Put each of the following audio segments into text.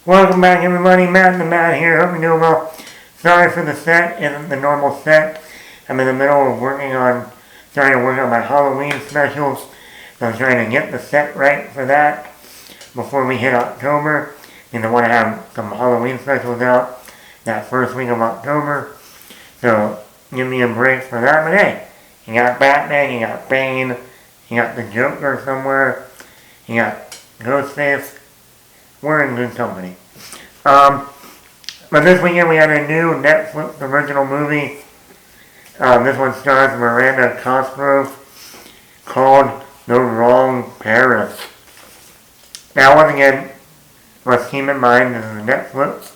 Welcome back everybody, Matt the Man here, hope you're doing well. Sorry for the set, isn't the normal set. I'm in the middle of trying to work on my Halloween specials. So I'm trying to get the set right for that before we hit October. And I want to have some Halloween specials out that first week of October. So give me a break for that. But hey, you got Batman, you got Bane, you got the Joker somewhere, you got Ghostface. We're in good company. But this weekend we had a new Netflix original movie. This one stars Miranda Cosgrove called The Wrong Paris. Now once again, let's keep in mind this is Netflix.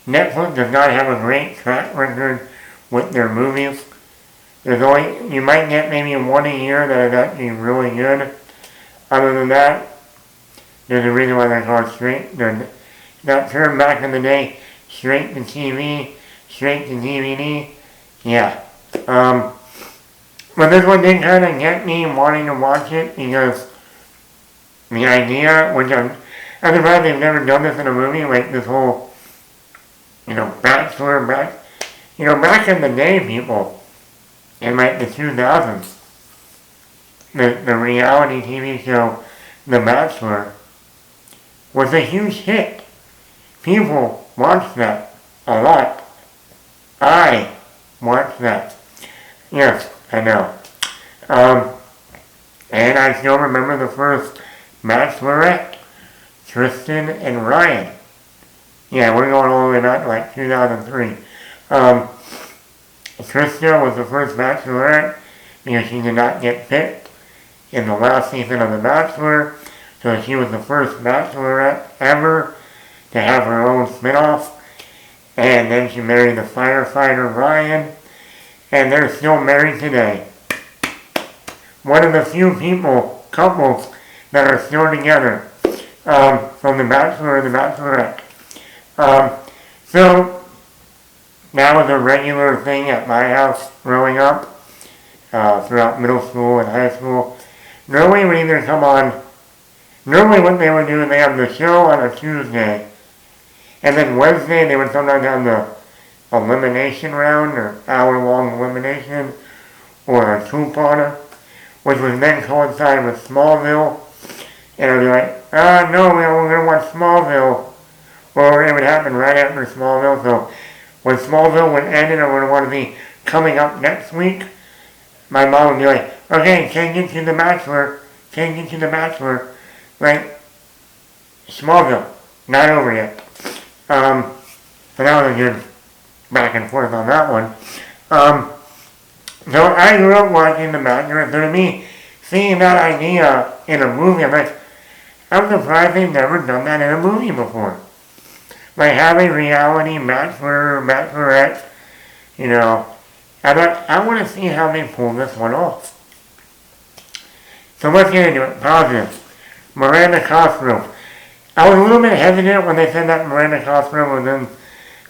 Netflix does not have a great track record with their movies. You might get maybe one a year that is actually really good. Other than that, there's a reason why they're called that term back in the day, straight to TV, straight to DVD. Yeah. But this one did kind of get me wanting to watch it because the idea, which I'm surprised they've never done this in a movie, like this whole, Bachelor, back in the day, people, in like the 2000s. The reality TV show, The Bachelor, was a huge hit. People watched that a lot. I watched that. Yes, I know. And I still remember the first Bachelorette, Tristan and Ryan. Yeah, we're going all the way back to like 2003. Tristan was the first Bachelorette because she did not get picked in the last season of The Bachelor, so she was the first Bachelorette ever to have her own spin-off, and then she married the firefighter Ryan, and they're still married today. One of the few couples that are still together, from The Bachelor and The Bachelorette. So, that was a regular thing at my house growing up, throughout middle school and high school. Normally would either come on, normally what they would do is they have the show on a Tuesday, and then Wednesday they would sometimes have the elimination round, or hour-long elimination, or a two-parter, which would then coincide with Smallville, and I'd be like, no, we're going to watch Smallville, or it would happen right after Smallville, so when Smallville would end and it would want to be coming up next week, my mom would be like, okay, can't get to The Bachelor, like, Smallville, not over yet. But that was a good back and forth on that one. So I grew up watching The Bachelor, so to me, seeing that idea in a movie, I'm surprised they've never done that in a movie before. Like having reality Bachelor, Bachelorette, I want to see how they pull this one off. So let's get into it. Positive. Miranda Cosgrove. I was a little bit hesitant when they said that Miranda Cosgrove was in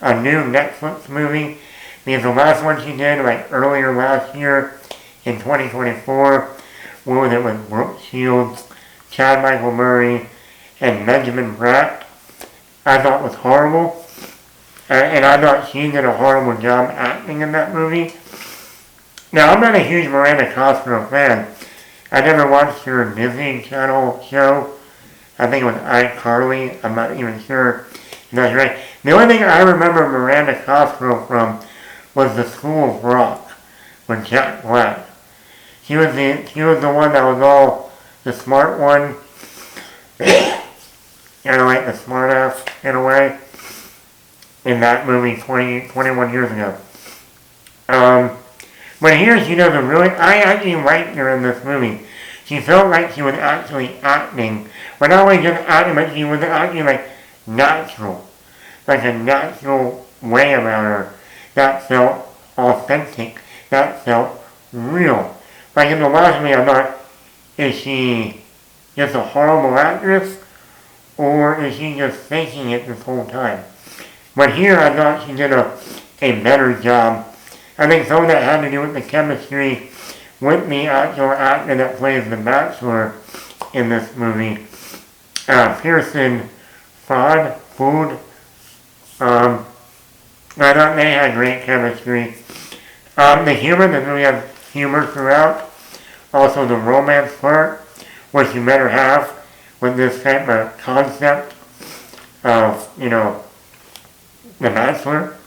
a new Netflix movie, because the last one she did, like earlier last year, in 2024, what was it with Brooke Shields, Chad Michael Murray, and Benjamin Bratt, I thought was horrible. And I thought she did a horrible job acting in that movie. Now, I'm not a huge Miranda Cosgrove fan. I never watched her Disney Channel show. I think it was iCarly. I'm not even sure if that's right. The only thing I remember Miranda Cosgrove from was The School of Rock with Jack Black. She was the one that was all the smart one. Kind of like the smart ass in a way. In that movie 21 years ago. But here she does I actually liked her in this movie. She felt like she was actually acting. But not only just acting, but she was acting like natural. Like a natural way about her. That felt authentic. That felt real. Like in the last movie I thought, is she just a horrible actress? Or is she just faking it this whole time? But here I thought she did a better job. I think some of that had to do with the chemistry with the actual actor that plays the Bachelor in this movie. Pearson Food. I thought they had great chemistry. The humor, the movie has humor throughout. Also the romance part, which you better have with this type of concept of, The Bachelor.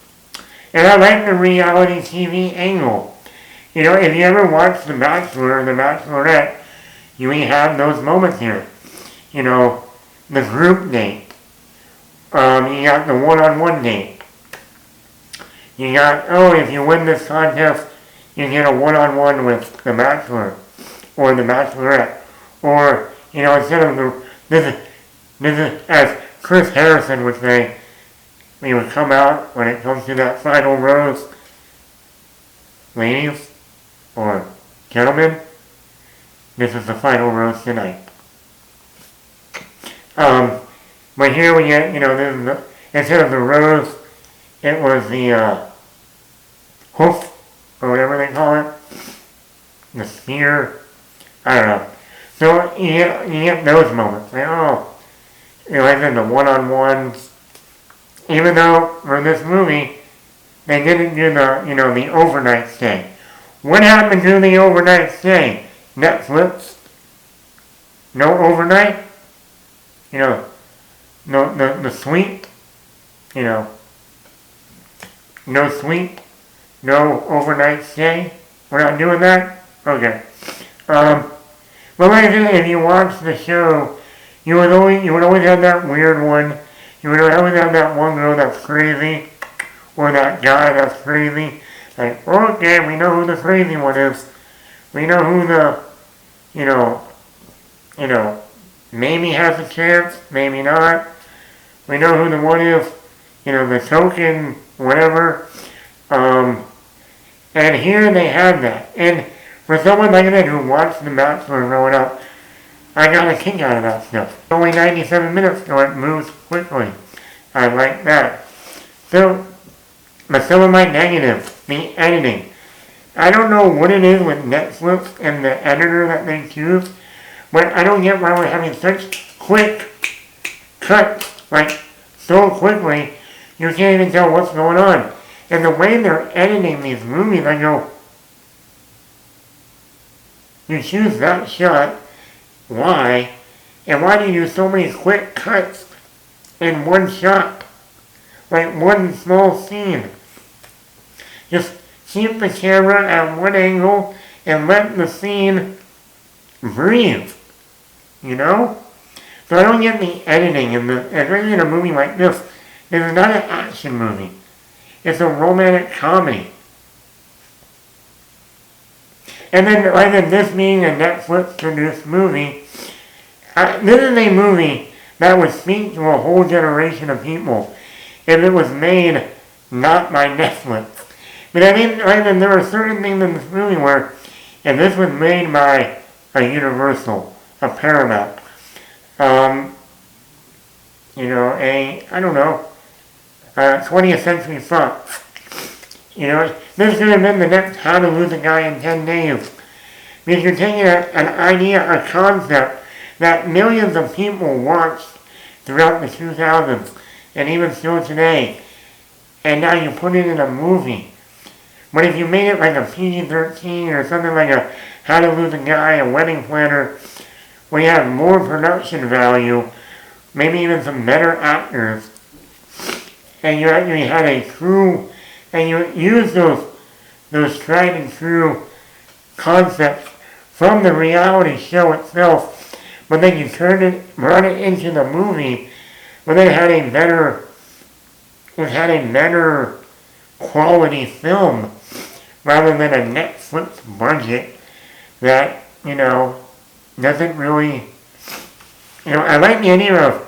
And I like the reality TV angle. If you ever watch The Bachelor or The Bachelorette, you may have those moments here. The group date. You got the one-on-one date. You got, if you win this contest, you get a one-on-one with The Bachelor or The Bachelorette. Or, instead of this is, as Chris Harrison would say, we would come out when it comes to that final rose. Ladies, or gentlemen, this is the final rose tonight. But here we get, instead of the rose, it was the hoof, or whatever they call it, the spear, I don't know. So you get those moments, like, like in the one-on-ones, even though for this movie, they didn't do the overnight stay. What happened to the overnight stay? Netflix? No overnight? No, the suite? No suite? No overnight stay? We're not doing that? Okay. But like I said, if you watch the show, you would always have that weird one. You would always have that one girl that's crazy, or that guy that's crazy. Like, okay, we know who the crazy one is. We know who the, maybe has a chance, maybe not. We know who the one is, the token, whatever. And here they have that. And for someone like that who watched The Bachelor growing up, I got a kick out of that stuff. Only 97 minutes, so it moves quickly. I like that. So, but some of my negatives, the editing. I don't know what it is with Netflix and the editor that they choose, but I don't get why we're having such quick cuts, like so quickly, you can't even tell what's going on. And the way they're editing these movies, I go, you choose that shot, why? And why do you do so many quick cuts in one shot? Like one small scene. Just keep the camera at one angle and let the scene breathe. So I don't get the editing especially in a movie like this. This is not an action movie. It's a romantic comedy. And then, like in this being a Netflix-produced movie, this is a movie that would speak to a whole generation of people if it was made not by Netflix. But I mean, there are certain things in this movie where, if this was made by a Universal, a Paramount, I don't know, 20th Century Fox, this could have been the next How to Lose a Guy in 10 Days. Because you're taking an idea, a concept that millions of people watched throughout the 2000s, and even still today, and now you put it in a movie. But if you made it like a PG-13 or something like a How to Lose a Guy, a Wedding Planner, where you have more production value, maybe even some better actors, and you actually had a true, and you use those tried and true concepts from the reality show itself, but then you brought it into the movie, but then it had a better quality film rather than a Netflix budget that, doesn't really, I like the idea of,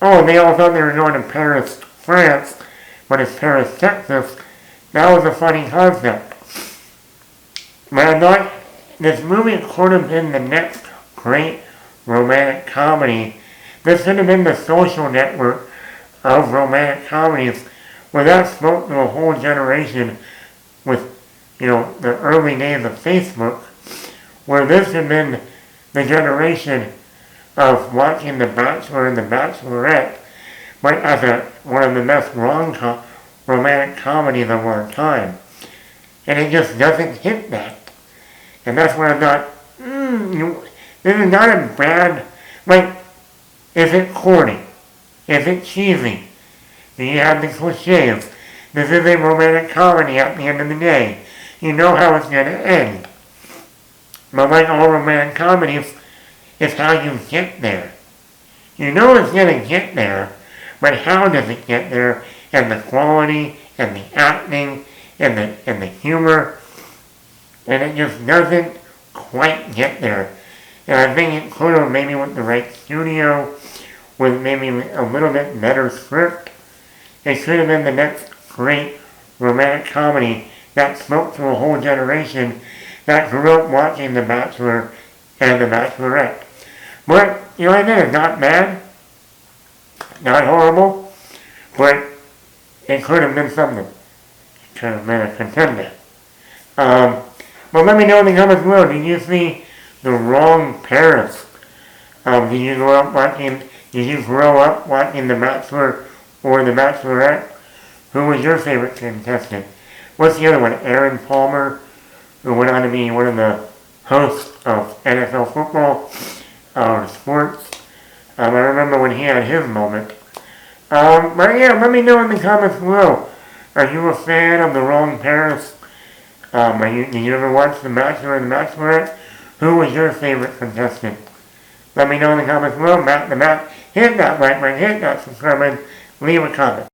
they all thought they were going to Paris, France, but it's Paris, Texas. That was a funny concept. But I thought this movie could have been the next great romantic comedy. This should have been the Social Network of romantic comedies, where that spoke to a whole generation with, the early days of Facebook, where this had been the generation of watching The Bachelor and The Bachelorette, but as one of the best romantic comedies of our time. And it just doesn't hit that. And that's where I thought, this is not a bad, like, is it corny? Is it cheesy? Do you have the cliches? This is a romantic comedy at the end of the day. You know how it's going to end. But like all romantic comedies, it's how you get there. You know it's going to get there, but how does it get there? And the quality, and the acting, and the humor, and it just doesn't quite get there. And I think it could have, maybe with the right studio, with maybe a little bit better script, it should have been the next great romantic comedy that spoke to a whole generation that grew up watching The Bachelor and The Bachelorette. But, I think it's not bad, not horrible, but it could have been something. It could have been a contender. But let me know in the comments below, did you see The Wrong Paris? Did you grow up watching The Bachelor or The Bachelorette? Who was your favorite contestant? What's the other one? Aaron Palmer, who went on to be one of the hosts of NFL football or sports. I remember when he had his moment. But yeah, let me know in the comments below. Are you a fan of The Wrong Paris? Did you ever watch The Bachelor and The Bachelorette? Who was your favorite contestant? Let me know in the comments below. Matt the Matt. Hit that like button, hit that subscribe button, leave a comment.